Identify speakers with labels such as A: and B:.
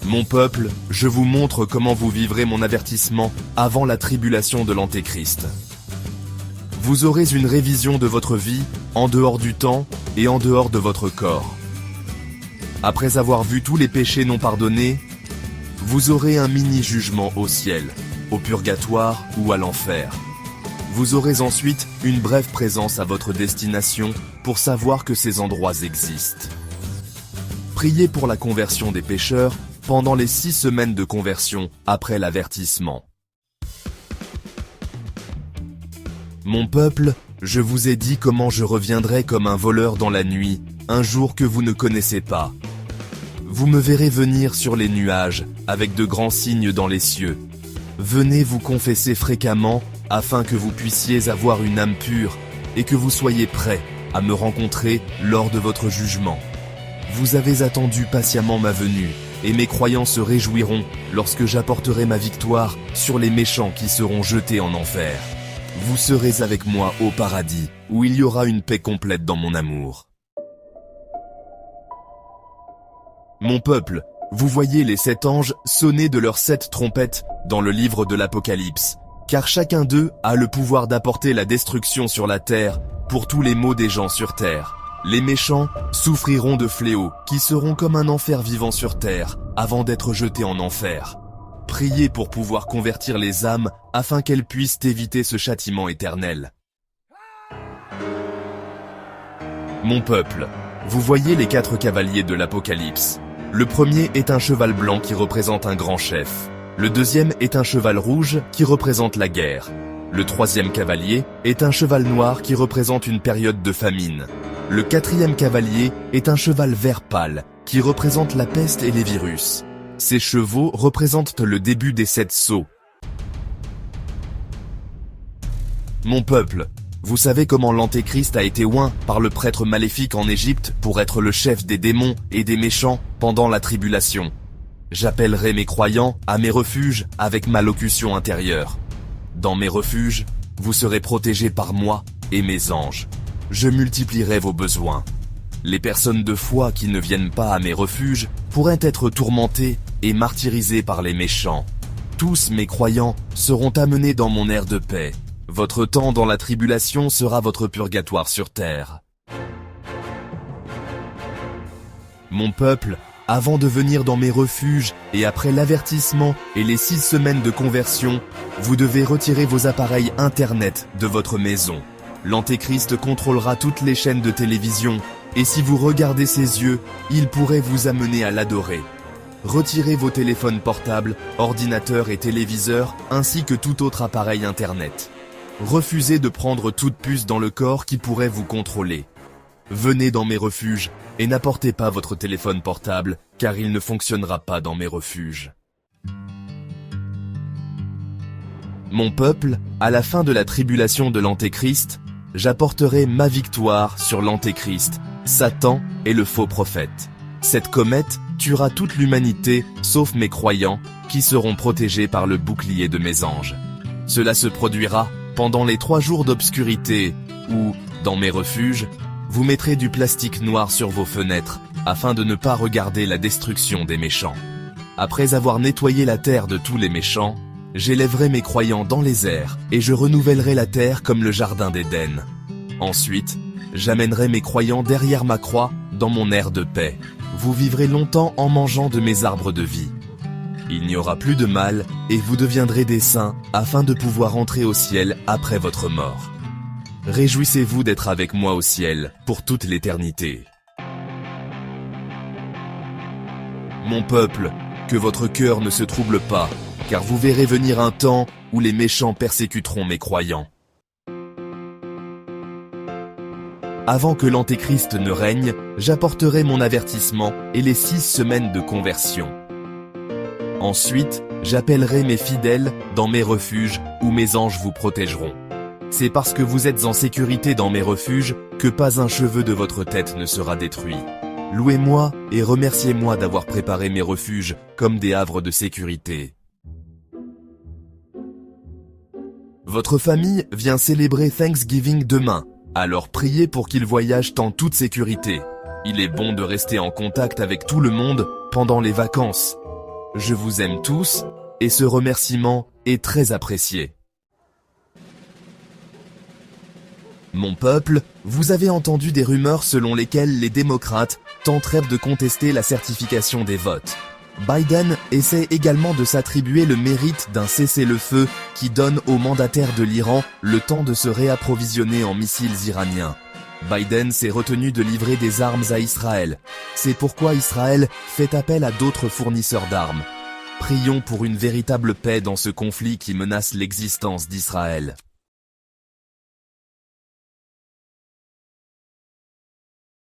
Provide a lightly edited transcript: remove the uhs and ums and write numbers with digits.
A: Mon peuple, je vous montre comment vous vivrez mon avertissement avant la tribulation de l'Antéchrist. Vous aurez une révision de votre vie, en dehors du temps et en dehors de votre corps. Après avoir vu tous les péchés non pardonnés, vous aurez un mini-jugement au ciel, au purgatoire ou à l'enfer. Vous aurez ensuite une brève présence à votre destination pour savoir que ces endroits existent. Priez pour la conversion des pécheurs pendant les 6 semaines de conversion après l'avertissement. Mon peuple, je vous ai dit comment je reviendrai comme un voleur dans la nuit, un jour que vous ne connaissez pas. Vous me verrez venir sur les nuages, avec de grands signes dans les cieux. Venez vous confesser fréquemment, afin que vous puissiez avoir une âme pure, et que vous soyez prêts à me rencontrer lors de votre jugement. Vous avez attendu patiemment ma venue, et mes croyants se réjouiront lorsque j'apporterai ma victoire sur les méchants qui seront jetés en enfer. Vous serez avec moi au paradis, où il y aura une paix complète dans mon amour. Mon peuple, vous voyez les 7 anges sonner de leurs 7 trompettes dans le livre de l'Apocalypse, car chacun d'eux a le pouvoir d'apporter la destruction sur la terre pour tous les maux des gens sur terre. Les méchants souffriront de fléaux qui seront comme un enfer vivant sur terre avant d'être jetés en enfer. Priez pour pouvoir convertir les âmes afin qu'elles puissent éviter ce châtiment éternel. Mon peuple, vous voyez les 4 cavaliers de l'Apocalypse. Le premier est un cheval blanc qui représente un grand chef. Le deuxième est un cheval rouge qui représente la guerre. Le troisième cavalier est un cheval noir qui représente une période de famine. Le 4e cavalier est un cheval vert pâle qui représente la peste et les virus. Ces chevaux représentent le début des 7 sceaux. Mon peuple, vous savez comment l'Antéchrist a été oint par le prêtre maléfique en Égypte pour être le chef des démons et des méchants pendant la tribulation. J'appellerai mes croyants à mes refuges avec ma locution intérieure. Dans mes refuges, vous serez protégés par moi et mes anges. Je multiplierai vos besoins. Les personnes de foi qui ne viennent pas à mes refuges pourraient être tourmentées et martyrisées par les méchants. Tous mes croyants seront amenés dans mon aire de paix. Votre temps dans la tribulation sera votre purgatoire sur terre. Mon peuple, avant de venir dans mes refuges et après l'avertissement et les 6 semaines de conversion, vous devez retirer vos appareils Internet de votre maison. L'Antéchrist contrôlera toutes les chaînes de télévision, et si vous regardez ses yeux, il pourrait vous amener à l'adorer. Retirez vos téléphones portables, ordinateurs et téléviseurs, ainsi que tout autre appareil Internet. Refusez de prendre toute puce dans le corps qui pourrait vous contrôler. Venez dans mes refuges, et n'apportez pas votre téléphone portable, car il ne fonctionnera pas dans mes refuges. Mon peuple, à la fin de la tribulation de l'Antéchrist, j'apporterai ma victoire sur l'Antéchrist, Satan et le faux prophète. Cette comète tuera toute l'humanité, sauf mes croyants, qui seront protégés par le bouclier de mes anges. Cela se produira pendant les 3 jours d'obscurité, où, dans mes refuges, vous mettrez du plastique noir sur vos fenêtres, afin de ne pas regarder la destruction des méchants. Après avoir nettoyé la terre de tous les méchants, j'élèverai mes croyants dans les airs, et je renouvellerai la terre comme le jardin d'Éden. Ensuite, j'amènerai mes croyants derrière ma croix, dans mon aire de paix. Vous vivrez longtemps en mangeant de mes arbres de vie. Il n'y aura plus de mal, et vous deviendrez des saints, afin de pouvoir entrer au ciel après votre mort. Réjouissez-vous d'être avec moi au ciel, pour toute l'éternité. Mon peuple, que votre cœur ne se trouble pas, car vous verrez venir un temps où les méchants persécuteront mes croyants. Avant que l'Antéchrist ne règne, j'apporterai mon avertissement et les 6 semaines de conversion. Ensuite, j'appellerai mes fidèles dans mes refuges où mes anges vous protégeront. C'est parce que vous êtes en sécurité dans mes refuges que pas un cheveu de votre tête ne sera détruit. Louez-moi et remerciez-moi d'avoir préparé mes refuges comme des havres de sécurité. Votre famille vient célébrer Thanksgiving demain, alors priez pour qu'ils voyagent en toute sécurité. Il est bon de rester en contact avec tout le monde pendant les vacances. Je vous aime tous, et ce remerciement est très apprécié. Mon peuple, vous avez entendu des rumeurs selon lesquelles les démocrates tenteraient de contester la certification des votes. Biden essaie également de s'attribuer le mérite d'un cessez-le-feu qui donne aux mandataires de l'Iran le temps de se réapprovisionner en missiles iraniens. Biden s'est retenu de livrer des armes à Israël. C'est pourquoi Israël fait appel à d'autres fournisseurs d'armes. Prions pour une véritable paix dans ce conflit qui menace l'existence d'Israël.